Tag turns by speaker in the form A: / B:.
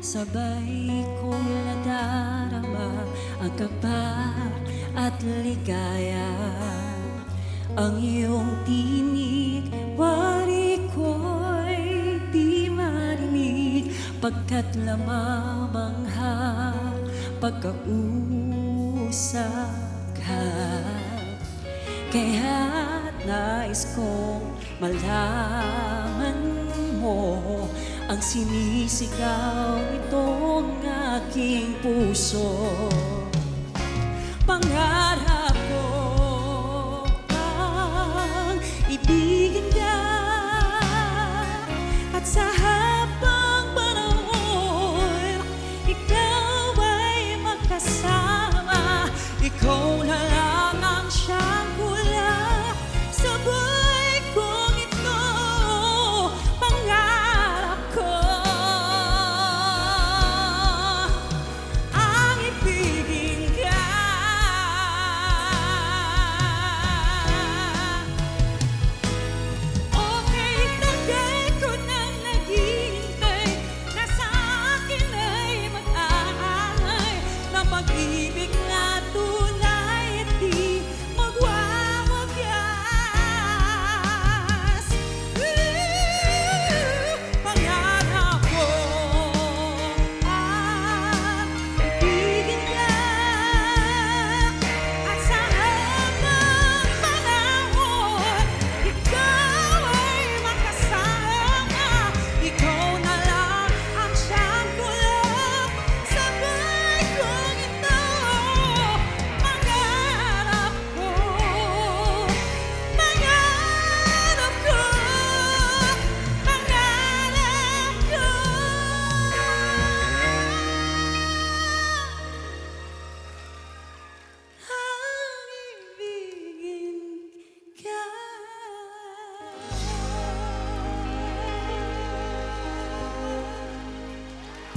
A: Sabay kong nadarama ang kaba at ligaya. Ang iyong tinig, wari ko'y di marinig, pagkat lamamangha pagkausap ka. Kaya't nais kong malaman mo ang sinisigaw nitong aking puso. Pangarap